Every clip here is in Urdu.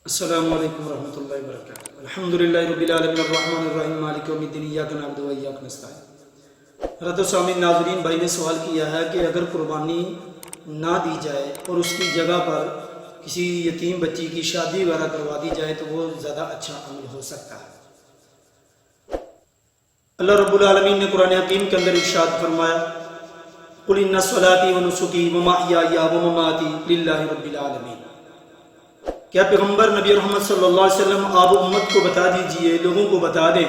السلام علیکم ورحمۃ اللہ وبرکاتہ۔ الحمدللہ رب العالمین الرحمن الرحیم مالک یوم الدین ایاک نعبد و ایاک نستعین۔ حضرت سامعین ناظرین، بھائی نے سوال کیا ہے کہ اگر قربانی نہ دی جائے اور اس کی جگہ پر کسی یتیم بچی کی شادی وغیرہ کروا دی جائے تو وہ زیادہ اچھا عمل ہو سکتا ہے؟ اللہ رب العالمین نے قرآن حکیم کے اندر ارشاد فرمایا، قل ان صلاتی و نسکی و محیای و مماتی للہ رب العالمین۔ کیا پیغمبر نبی محمد صلی اللہ علیہ وسلم آپ امت کو بتا دیجئے، لوگوں کو بتا دیں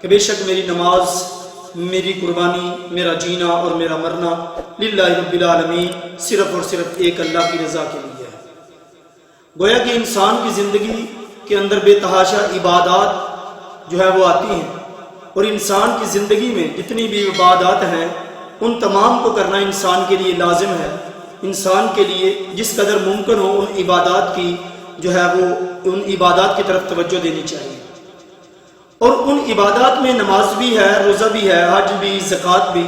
کہ بے شک میری نماز، میری قربانی، میرا جینا اور میرا مرنا للہ رب العالمین صرف اور صرف ایک اللہ کی رضا کے لیے ہے۔ گویا کہ انسان کی زندگی کے اندر بے تحاشا عبادات جو ہے وہ آتی ہیں، اور انسان کی زندگی میں جتنی بھی عبادات ہیں ان تمام کو کرنا انسان کے لیے لازم ہے۔ انسان کے لیے جس قدر ممکن ہو ان عبادات کی جو ہے وہ ان عبادات کی طرف توجہ دینی چاہیے، اور ان عبادات میں نماز بھی ہے، روزہ بھی ہے، حج بھی، زکوٰۃ بھی،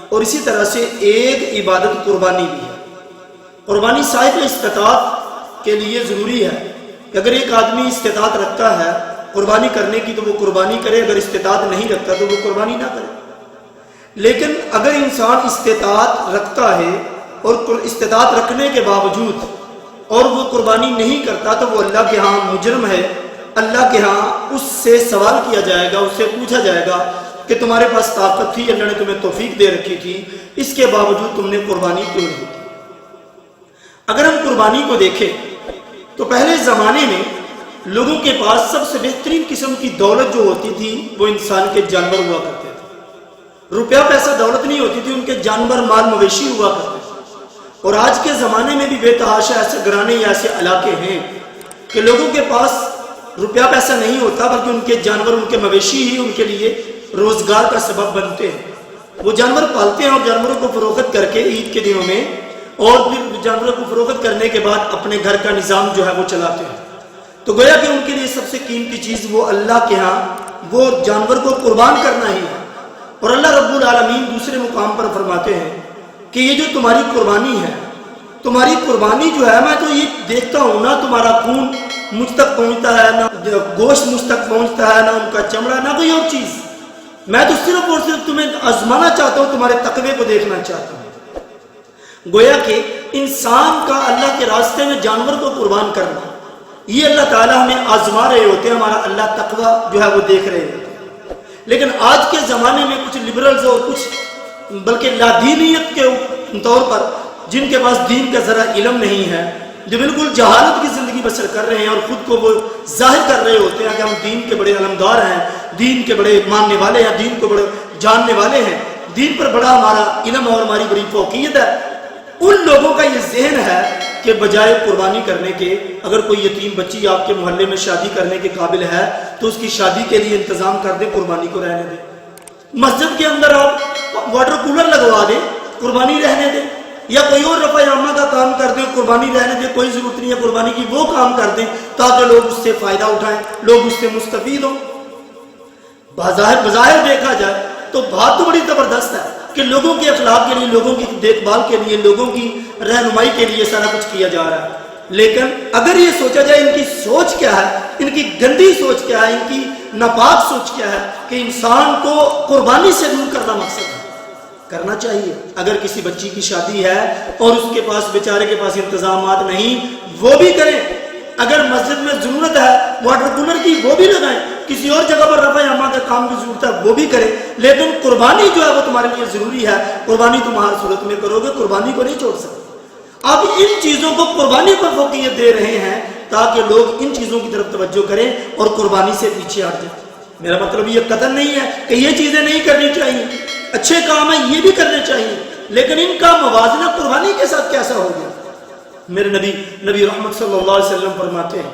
اور اسی طرح سے ایک عبادت قربانی بھی ہے۔ قربانی صاحب استطاعت کے لیے ضروری ہے کہ اگر ایک آدمی استطاعت رکھتا ہے قربانی کرنے کی تو وہ قربانی کرے، اگر استطاعت نہیں رکھتا تو وہ قربانی نہ کرے۔ لیکن اگر انسان استطاعت رکھتا ہے اور استطاعت رکھنے کے باوجود اور وہ قربانی نہیں کرتا تو وہ اللہ کے ہاں مجرم ہے۔ اللہ کے ہاں اس سے سوال کیا جائے گا، اس سے پوچھا جائے گا کہ تمہارے پاس طاقت تھی، اللہ نے تمہیں توفیق دے رکھی تھی، اس کے باوجود تم نے قربانی کیوں نہیں کی؟ اگر ہم قربانی کو دیکھیں تو پہلے زمانے میں لوگوں کے پاس سب سے بہترین قسم کی دولت جو ہوتی تھی وہ انسان کے جانور ہوا کرتے تھے۔ روپیہ پیسہ دولت نہیں ہوتی تھی، ان کے جانور، مال مویشی ہوا کرتے تھے۔ اور آج کے زمانے میں بھی بے تحاشا ایسے گھرانے یا ایسے علاقے ہیں کہ لوگوں کے پاس روپیہ پیسہ نہیں ہوتا، بلکہ ان کے جانور، ان کے مویشی ہی ان کے لیے روزگار کا سبب بنتے ہیں۔ وہ جانور پالتے ہیں اور جانوروں کو فروخت کر کے عید کے دنوں میں، اور پھر جانوروں کو فروخت کرنے کے بعد اپنے گھر کا نظام جو ہے وہ چلاتے ہیں۔ تو گویا کہ ان کے لیے سب سے قیمتی چیز وہ اللہ کے ہاں وہ جانور کو قربان کرنا ہی ہے۔ اور اللہ رب العالمین دوسرے مقام پر فرماتے ہیں کہ یہ جو تمہاری قربانی ہے، تمہاری قربانی جو ہے، میں تو یہ دیکھتا ہوں نہ تمہارا خون مجھ تک پہنچتا ہے، نہ گوشت مجھ تک پہنچتا ہے، نہ ان کا چمڑا، نہ کوئی اور چیز۔ میں تو صرف اور صرف تمہیں آزمانا چاہتا ہوں، تمہارے تقوی کو دیکھنا چاہتا ہوں۔ گویا کہ انسان کا اللہ کے راستے میں جانور کو قربان کرنا، یہ اللہ تعالیٰ ہمیں آزما رہے ہوتے ہیں، ہمارا اللہ تقوی جو ہے وہ دیکھ رہے ہوتے ہیں۔ لیکن آج کے زمانے میں کچھ لبرلز اور کچھ بلکہ لادینیت کے طور پر جن کے پاس دین کا ذرا علم نہیں ہے، جو بالکل جہالت کی زندگی بسر کر رہے ہیں اور خود کو وہ ظاہر کر رہے ہوتے ہیں کہ ہم دین کے بڑے علمدار ہیں، دین کے بڑے ماننے والے ہیں، دین کو بڑے جاننے والے ہیں، دین پر بڑا ہمارا علم اور ہماری بڑی فوقیت ہے۔ ان لوگوں کا یہ ذہن ہے کہ بجائے قربانی کرنے کے، اگر کوئی یتیم بچی آپ کے محلے میں شادی کرنے کے قابل ہے تو اس کی شادی کے لیے انتظام کر دیں، قربانی کو رہنے دیں۔ مسجد کے اندر آپ واٹر کولر لگوا دیں، قربانی رہنے دیں، یا کوئی اور رفع عامہ کا کام کر دیں، قربانی رہنے دیں، کوئی ضرورت نہیں ہے قربانی کی، وہ کام کر دیں تاکہ لوگ اس سے فائدہ اٹھائیں، لوگ اس سے مستفید ہوں۔ بظاہر دیکھا جائے تو بات تو بڑی زبردست ہے کہ لوگوں کے اخلاق کے لیے، لوگوں کی دیکھ بھال کے لیے، لوگوں کی رہنمائی کے لیے سارا کچھ کیا جا رہا ہے۔ لیکن اگر یہ سوچا جائے ان کی سوچ کیا ہے، ان کی گندی سوچ کیا ہے، ان کی ناپاک سوچ کیا ہے کہ انسان کو قربانی سے دور کرنا مقصد ہے۔ کرنا چاہیے، اگر کسی بچی کی شادی ہے اور اس کے پاس بیچارے کے پاس انتظامات نہیں، وہ بھی کریں۔ اگر مسجد میں ضرورت ہے واٹر کولر کی، وہ بھی لگائیں۔ کسی اور جگہ پر رفع عامہ کا کام کی ضرورت ہے، وہ بھی کریں۔ لیکن قربانی جو ہے وہ تمہارے لیے ضروری ہے، قربانی تم ہر صورت میں کرو گے، قربانی کو نہیں چھوڑ سکتے۔ اب ان چیزوں کو قربانی پر فوقیت دے رہے ہیں تاکہ لوگ ان چیزوں کی طرف توجہ کریں اور قربانی سے پیچھے ہٹ جائیں۔ میرا مطلب یہ قطعاً نہیں ہے کہ یہ چیزیں نہیں کرنی چاہیے، اچھے کام ہیں، یہ بھی کرنے چاہیے، لیکن ان کا موازنہ قربانی کے ساتھ کیسا ہو گیا؟ میرے نبی رحمت صلی اللہ علیہ وسلم فرماتے ہیں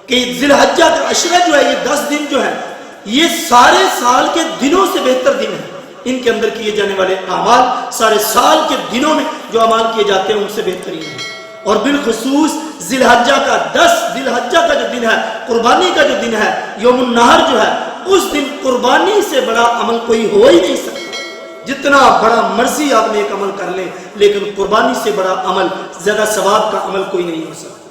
کہ ذی الحجہ کا عشرہ جو ہے، یہ 10 دن جو ہے، یہ سارے سال کے دنوں سے بہتر دن ہے۔ ان کے اندر کیے جانے والے اعمال سارے سال کے دنوں میں جو اعمال کیے جاتے ہیں ان سے بہترین ہے۔ اور بالخصوص ذی الحجہ کا 10 ذی الحجہ کا جو دن ہے، قربانی کا جو دن ہے، یوم النحر جو ہے، اس دن قربانی سے بڑا عمل کوئی ہو ہی نہیں سکتا۔ جتنا بڑا مرضی آپ نے ایک عمل کر لیں، لیکن قربانی سے بڑا عمل، زیادہ ثواب کا عمل کوئی نہیں ہو سکتا۔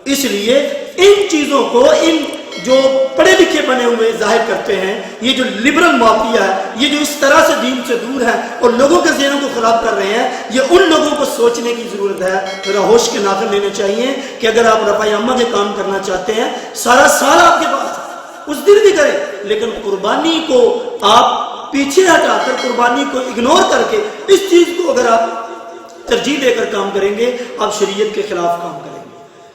اس لیے ان چیزوں کو ان جو پڑھے لکھے بنے ہوئے ظاہر کرتے ہیں، یہ جو لبرل معافیہ ہے، یہ جو اس طرح سے دین سے دور ہے اور لوگوں کے ذہنوں کو خراب کر رہے ہیں، یہ ان لوگوں کو سوچنے کی ضرورت ہے، ذرا ہوش کے ناخن لینے چاہیے کہ اگر آپ رفع عامہ کے کام کرنا چاہتے ہیں، سارا سال آپ کے پاس ہے، اس دن بھی کریں، لیکن قربانی کو آپ پیچھے ہٹا کر، قربانی کو اگنور کر کے اس چیز کو اگر آپ ترجیح دے کر کام کریں گے، آپ شریعت کے خلاف کام کریں گے،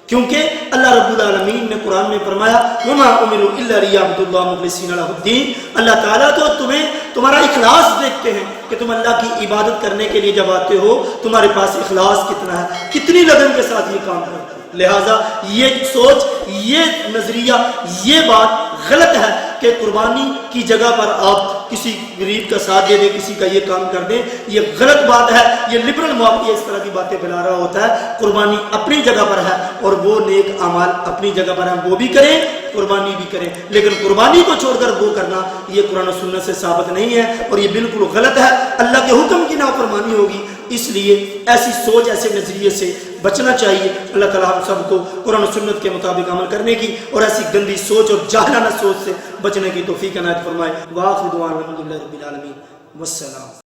کیونکہ اللہ رب العالمین نے قرآن میں فرمایا وَمَا أُمِرُوا إِلَّا لِيَعْبُدُوا اللَّهَ مُخْلِصِينَ لَهُ الدِّينَ، اللہ تعالیٰ تو تمہارا اخلاص دیکھتے ہیں کہ تم اللہ کی عبادت کرنے کے لیے جب آتے ہو تمہارے پاس اخلاص کتنا ہے، کتنی لگن کے ساتھ یہ کام کرتے ہیں۔ لہٰذا یہ سوچ، یہ نظریہ، یہ بات غلط ہے کہ قربانی کی جگہ پر آپ کسی غریب کا ساتھ دے دیں، کسی کا یہ کام کر دیں، یہ غلط بات ہے، یہ لبرل معافیہ اس طرح کی باتیں پھیلا رہا ہوتا ہے۔ قربانی اپنی جگہ پر ہے اور وہ نیک اعمال اپنی جگہ پر ہیں، وہ بھی کریں، قربانی بھی کریں، لیکن قربانی کو چھوڑ کر وہ کرنا یہ قرآن و سنت سے ثابت نہیں ہے اور یہ بالکل غلط ہے، اللہ کے حکم کی نافرمانی ہوگی۔ اس لیے ایسی سوچ، ایسے نظریے سے بچنا چاہیے۔ اللہ تعالیٰ ہم سب کو قرآن و سنت کے مطابق عمل کرنے کی اور ایسی گندی سوچ اور جاہلانہ سوچ سے بچنے کی توفیق عنایت فرمائے۔ وآخر دعوانا الحمدللہ رب العالمین، والسلام۔